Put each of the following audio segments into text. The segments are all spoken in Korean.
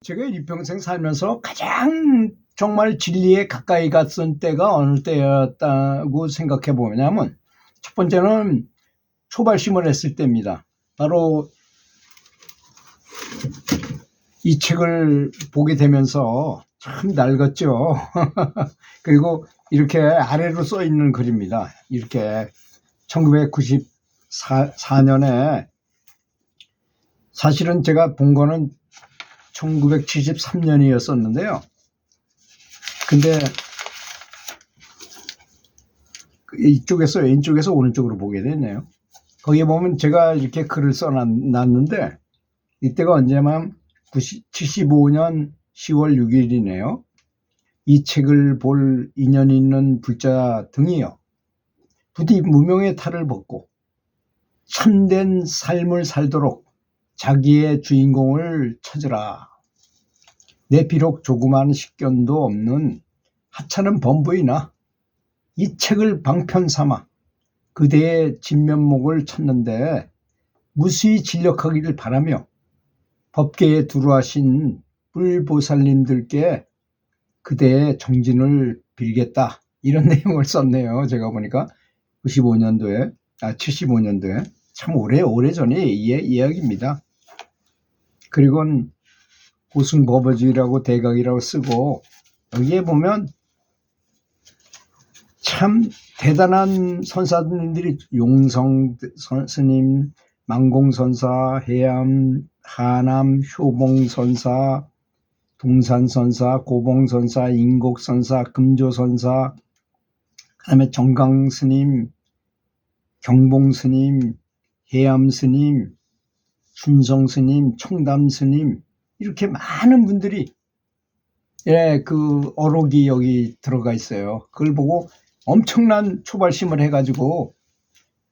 제가 일평생 살면서 가장 정말 진리에 가까이 갔던 때가 어느 때였다고 생각해 보냐면, 첫 번째는 초발심을 했을 때입니다. 바로 이 책을 보게 되면서 참 낡았죠. 그리고 이렇게 아래로 써 있는 글입니다. 이렇게 1994년에, 사실은 제가 본 거는 1973년이었었는데요. 근데 이쪽에서 왼쪽에서 오른쪽으로 보게 됐네요. 거기에 보면 제가 이렇게 글을 써놨는데, 이때가 언제면 75년 10월 6일이네요. 이 책을 볼 인연 있는 불자 등이요, 부디 무명의 탈을 벗고 참된 삶을 살도록 자기의 주인공을 찾으라. 내 비록 조그만 식견도 없는 하찮은 범부이나 이 책을 방편 삼아 그대의 진면목을 찾는데 무수히 진력하기를 바라며 법계에 두루하신 뿔보살님들께 그대의 정진을 빌겠다. 이런 내용을 썼네요. 제가 보니까 75년도에 참 오래전의 이야기입니다. 그리고 고승법어주의라고 대각이라고 쓰고, 여기에 보면 참 대단한 선사님들이 용성 스님, 망공선사, 해암, 하남, 효봉선사, 동산선사, 고봉선사, 인곡선사, 금조선사, 그 다음에 정강스님, 경봉스님, 해암스님, 순성스님, 청담스님, 이렇게 많은 분들이 그 어록이 여기 들어가 있어요. 그걸 보고 엄청난 초발심을 해가지고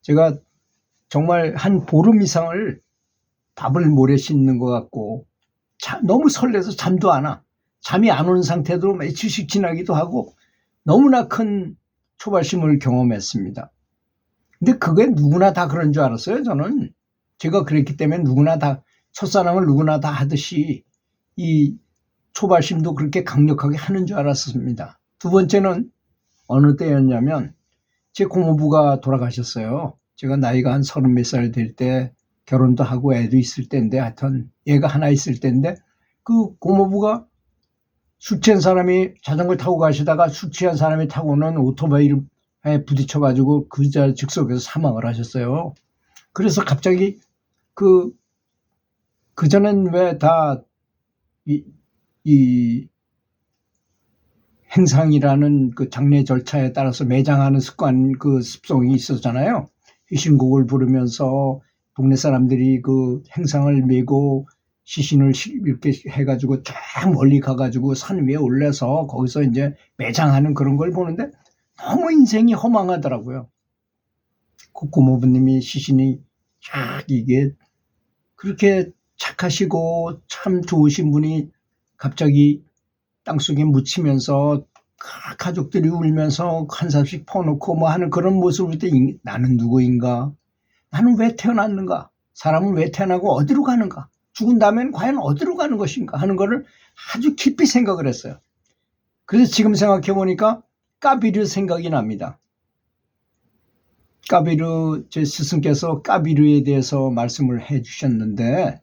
제가 정말 한 보름 이상을 밥을 모래 씹는 것 같고, 너무 설레서 잠도 안 와. 잠이 안 오는 상태도 며칠씩 지나기도 하고 너무나 큰 초발심을 경험했습니다. 근데 그게 누구나 다 그런 줄 알았어요. 저는 제가 그랬기 때문에 누구나 다, 첫사랑을 누구나 다 하듯이 이 초발심도 그렇게 강력하게 하는 줄 알았습니다. 두 번째는 어느 때였냐면, 제 고모부가 돌아가셨어요. 제가 나이가 한 30몇 살 될 때, 결혼도 하고 애도 있을 때인데, 하여튼 얘가 하나 있을 때인데, 그 고모부가 술 취한 사람이 자전거 타고 가시다가 술 취한 사람이 타고 오는 오토바이에 부딪혀가지고 그 자리 즉석에서 사망을 하셨어요. 그래서 갑자기 그전엔 왜 다 이 행상이라는 그 장례 절차에 따라서 매장하는 습성이 있었잖아요. 휘신곡을 부르면서 동네 사람들이 그 행상을 메고 시신을 이렇게 해가지고 쫙 멀리 가가지고 산 위에 올려서 거기서 이제 매장하는 그런 걸 보는데 너무 인생이 허망하더라고요. 그 고모부님이 시신이 쫙 이게 그렇게 착하시고 참 좋으신 분이 갑자기 땅속에 묻히면서 가족들이 울면서 한 살씩 퍼놓고 뭐 하는 그런 모습을 볼 때, 나는 누구인가? 나는 왜 태어났는가? 사람은 왜 태어나고 어디로 가는가? 죽은 다음엔 과연 어디로 가는 것인가? 하는 거를 아주 깊이 생각을 했어요. 그래서 지금 생각해 보니까 까비르 생각이 납니다. 까비르, 제 스승께서 까비르에 대해서 말씀을 해 주셨는데,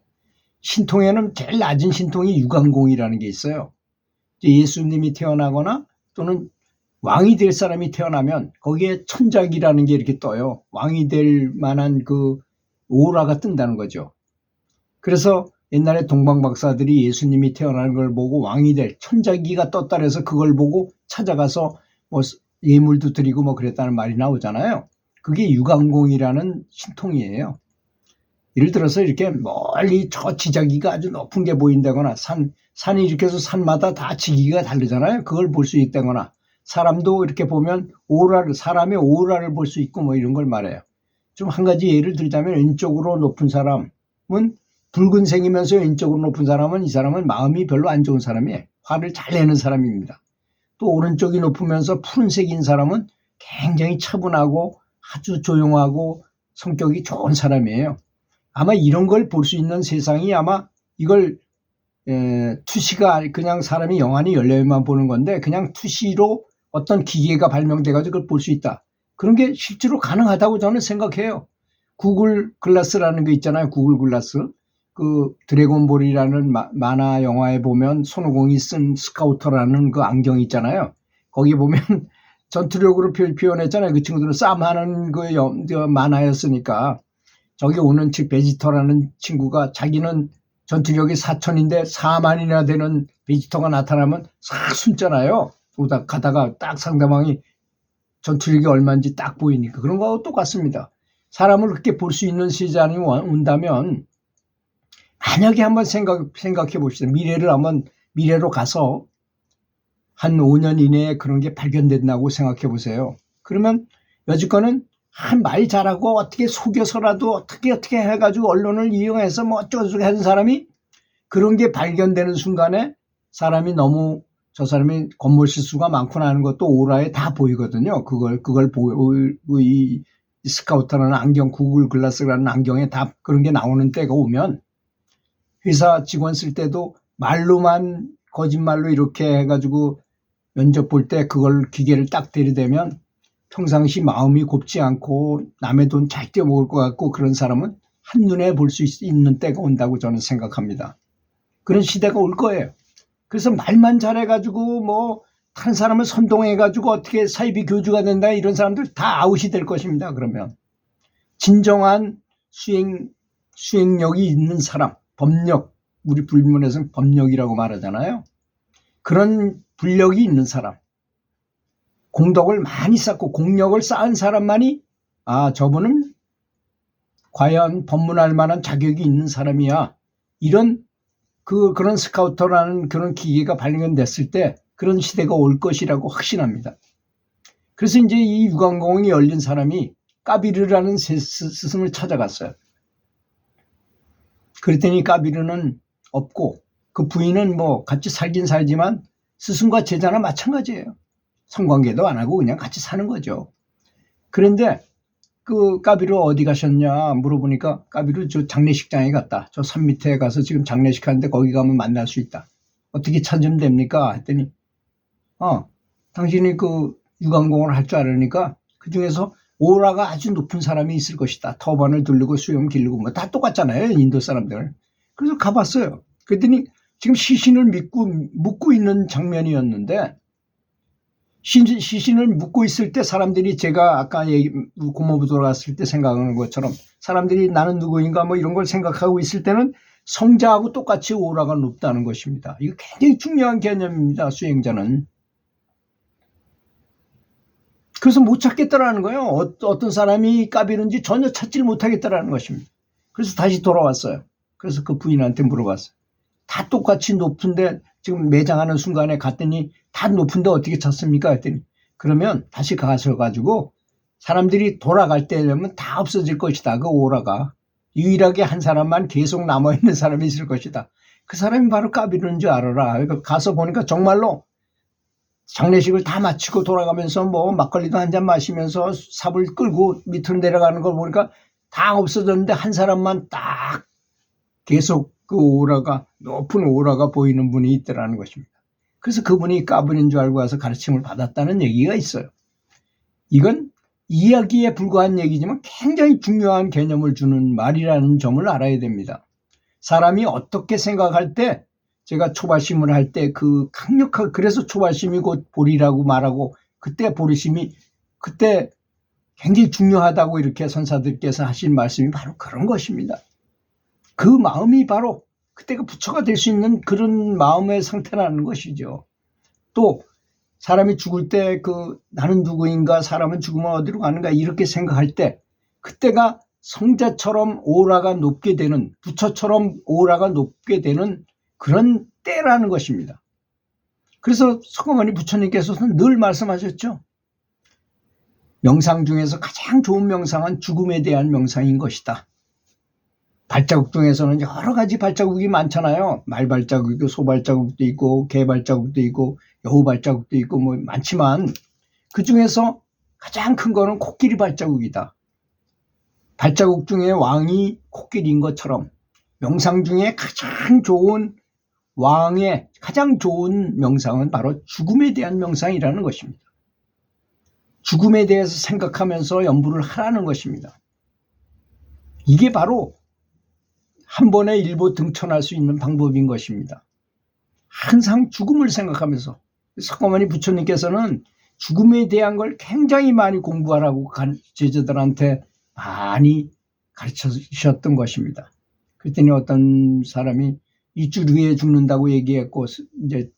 신통에는 제일 낮은 신통이 유관공이라는 게 있어요. 예수님이 태어나거나 또는 왕이 될 사람이 태어나면 거기에 천작이라는 게 이렇게 떠요. 왕이 될 만한 그 오라가 뜬다는 거죠. 그래서 옛날에 동방박사들이 예수님이 태어나는 걸 보고 왕이 될 천자기가 떴다 그래서 그걸 보고 찾아가서 뭐 예물도 드리고 뭐 그랬다는 말이 나오잖아요. 그게 유관공이라는 신통이에요. 예를 들어서 이렇게 멀리 저 지자기가 아주 높은 게 보인다거나, 산이 이렇게 해서 산마다 다 지기가 다르잖아요. 그걸 볼 수 있다거나, 사람도 이렇게 보면 사람의 오라를 볼 수 있고 뭐 이런 걸 말해요. 좀 한 가지 예를 들자면, 왼쪽으로 높은 사람은 붉은색이면서 왼쪽으로 높은 사람은, 이 사람은 마음이 별로 안 좋은 사람이에요. 화를 잘 내는 사람입니다. 또 오른쪽이 높으면서 푸른색인 사람은 굉장히 차분하고 아주 조용하고 성격이 좋은 사람이에요. 아마 이런 걸 볼 수 있는 세상이, 아마 이걸 투시가 그냥 사람이 영안이 열려야만 보는 건데 그냥 투시로 어떤 기계가 발명돼 가지고 그걸 볼 수 있다. 그런 게 실제로 가능하다고 저는 생각해요. 구글 글라스라는 게 있잖아요. 구글 글라스. 그 드래곤볼이라는 만화 영화에 보면 손오공이 쓴 스카우터라는 그 안경 있잖아요. 거기 보면 전투력으로 표현했잖아요. 그 친구들은 싸움하는 그 만화였으니까 저기 오는 즉 베지터라는 친구가 자기는 전투력이 4,000인데 4만이나 되는 베지터가 나타나면 싹 숨잖아요. 오다 가다가 딱 상대방이 전투력이 얼마인지 딱 보이니까 그런 거하고 똑같습니다. 사람을 그렇게 볼 수 있는 시장이 온다면 만약에 한번 생각해 봅시다. 미래로 가서 한 5년 이내에 그런 게 발견된다고 생각해 보세요. 그러면 여지껏은 말 잘하고 어떻게 속여서라도 어떻게 해가지고 언론을 이용해서 뭐 어쩌고저쩌고 하는 사람이 그런 게 발견되는 순간에 사람이 너무 저 사람이 겉멋 실수가 많구나 하는 것도 오라에 다 보이거든요. 그걸 이 스카우터라는 안경, 구글 글라스라는 안경에 다 그런 게 나오는 때가 오면 회사 직원 쓸 때도 말로만 거짓말로 이렇게 해가지고 면접 볼 때 그걸 기계를 딱 들이대면 평상시 마음이 곱지 않고 남의 돈 잘 떼먹을 것 같고 그런 사람은 한눈에 볼 수 있는 때가 온다고 저는 생각합니다. 그런 시대가 올 거예요. 그래서 말만 잘해가지고 뭐 다른 사람을 선동해가지고 어떻게 사이비 교주가 된다 이런 사람들 다 아웃이 될 것입니다. 그러면 진정한 수행력이 있는 사람, 법력, 우리 불문에서는 법력이라고 말하잖아요. 그런 불력이 있는 사람, 공덕을 많이 쌓고 공력을 쌓은 사람만이 저분은 과연 법문할 만한 자격이 있는 사람이야. 그런 스카우터라는 그런 기계가 발견됐을 때 그런 시대가 올 것이라고 확신합니다. 그래서 이제 이 유관공이 열린 사람이 까비르라는 스승을 찾아갔어요. 그랬더니 까비르는 없고 그 부인은 뭐 같이 살긴 살지만 스승과 제자나 마찬가지예요. 성관계도 안 하고 그냥 같이 사는 거죠. 그런데 그 까비르 어디 가셨냐 물어보니까 까비르 저 장례식장에 갔다. 저 산 밑에 가서 지금 장례식 하는데 거기 가면 만날 수 있다. 어떻게 찾으면 됩니까? 했더니 당신이 그 유관공을 할 줄 알으니까 그중에서 오라가 아주 높은 사람이 있을 것이다. 터반을 두르고 수염 기르고 뭐 다 똑같잖아요. 인도 사람들. 그래서 가봤어요. 그랬더니 지금 시신을 묻고 있는 장면이었는데 시신을 묻고 있을 때 사람들이 제가 아까 고모부 돌아갔을 때 생각하는 것처럼 사람들이 나는 누구인가 뭐 이런 걸 생각하고 있을 때는 성자하고 똑같이 오라가 높다는 것입니다. 이거 굉장히 중요한 개념입니다. 수행자는. 그래서 못 찾겠다라는 거예요. 어떤 사람이 까비는지 전혀 찾지를 못하겠다라는 것입니다. 그래서 다시 돌아왔어요. 그래서 그 부인한테 물어봤어요. 다 똑같이 높은데 지금 매장하는 순간에 갔더니 다 높은데 어떻게 찾습니까? 했더니 그러면 다시 가셔가지고 사람들이 돌아갈 때 되면 다 없어질 것이다. 그 오라가. 유일하게 한 사람만 계속 남아있는 사람이 있을 것이다. 그 사람이 바로 까비르는 줄 알아라. 그러니까 가서 보니까 정말로 장례식을 다 마치고 돌아가면서 뭐 막걸리도 한잔 마시면서 삽을 끌고 밑으로 내려가는 걸 보니까 다 없어졌는데 한 사람만 딱 계속 그 오라가 높은 오라가 보이는 분이 있더라는 것입니다. 그래서 그분이 까불인 줄 알고 와서 가르침을 받았다는 얘기가 있어요. 이건 이야기에 불과한 얘기지만 굉장히 중요한 개념을 주는 말이라는 점을 알아야 됩니다. 사람이 어떻게 생각할 때 제가 초발심을 할 때 그 강력하게 그래서 초발심이 곧 보리라고 말하고 그때 보리심이 그때 굉장히 중요하다고 이렇게 선사들께서 하신 말씀이 바로 그런 것입니다. 그 마음이 바로 그때가 부처가 될 수 있는 그런 마음의 상태라는 것이죠. 또 사람이 죽을 때 나는 누구인가 사람은 죽으면 어디로 가는가 이렇게 생각할 때 그때가 성자처럼 오라가 높게 되는 부처처럼 오라가 높게 되는 그런 때라는 것입니다. 그래서 서가모니 부처님께서는 늘 말씀하셨죠. 명상 중에서 가장 좋은 명상은 죽음에 대한 명상인 것이다. 발자국 중에서는 여러 가지 발자국이 많잖아요. 말 발자국도 소 발자국도 있고 개 발자국도 있고 여우 발자국도 있고 뭐 많지만 그 중에서 가장 큰 거는 코끼리 발자국이다. 발자국 중에 왕이 코끼리인 것처럼 명상 중에 가장 좋은 왕의 가장 좋은 명상은 바로 죽음에 대한 명상이라는 것입니다. 죽음에 대해서 생각하면서 연부를 하라는 것입니다. 이게 바로 한 번에 일부 등천할 수 있는 방법인 것입니다. 항상 죽음을 생각하면서 석가모니 부처님께서는 죽음에 대한 걸 굉장히 많이 공부하라고 제자들한테 많이 가르쳐 주셨던 것입니다. 그랬더니 어떤 사람이 2주 후에 죽는다고 얘기했고 이제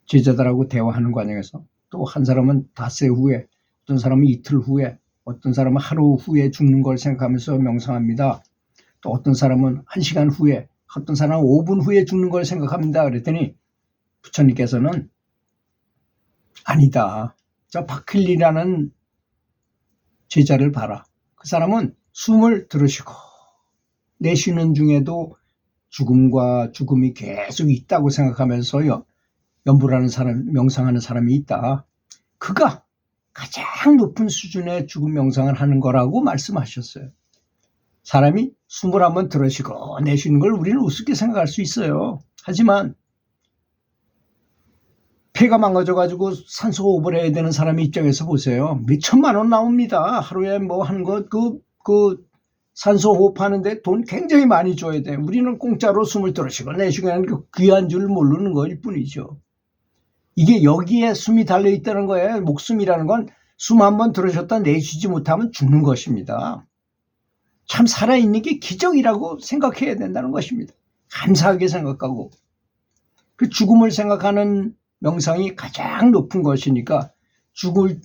제자들하고 대화하는 과정에서 또 한 사람은 닷새 후에, 어떤 사람은 이틀 후에, 어떤 사람은 하루 후에 죽는 걸 생각하면서 명상합니다. 또 어떤 사람은 1시간 후에, 어떤 사람은 5분 후에 죽는 걸 생각합니다. 그랬더니 부처님께서는 아니다. 저 바클리라는 제자를 봐라. 그 사람은 숨을 들으시고 내쉬는 중에도 죽음과 죽음이 계속 있다고 생각하면서 연부를 하는 사람, 명상하는 사람이 있다. 그가 가장 높은 수준의 죽음 명상을 하는 거라고 말씀하셨어요. 사람이 숨을 한번 들으시고 내쉬는 걸 우리는 우습게 생각할 수 있어요. 하지만 폐가 망가져가지고 산소 호흡을 해야 되는 사람의 입장에서 보세요. 몇 천만 원 나옵니다. 하루에 뭐 하는 것, 산소 호흡하는데 돈 굉장히 많이 줘야 돼. 우리는 공짜로 숨을 들으시고 내쉬고 하는 그 귀한 줄 모르는 거일 뿐이죠. 이게 여기에 숨이 달려있다는 거예요. 목숨이라는 건 숨 한번 들으셨다 내쉬지 못하면 죽는 것입니다. 참 살아있는 게 기적이라고 생각해야 된다는 것입니다. 감사하게 생각하고. 그 죽음을 생각하는 명상이 가장 높은 것이니까 죽는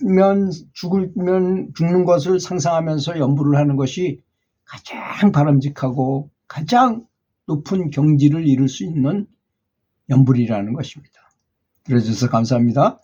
것을 상상하면서 연부를 하는 것이 가장 바람직하고 가장 높은 경지를 이룰 수 있는 연불이라는 것입니다. 들어주셔서 감사합니다.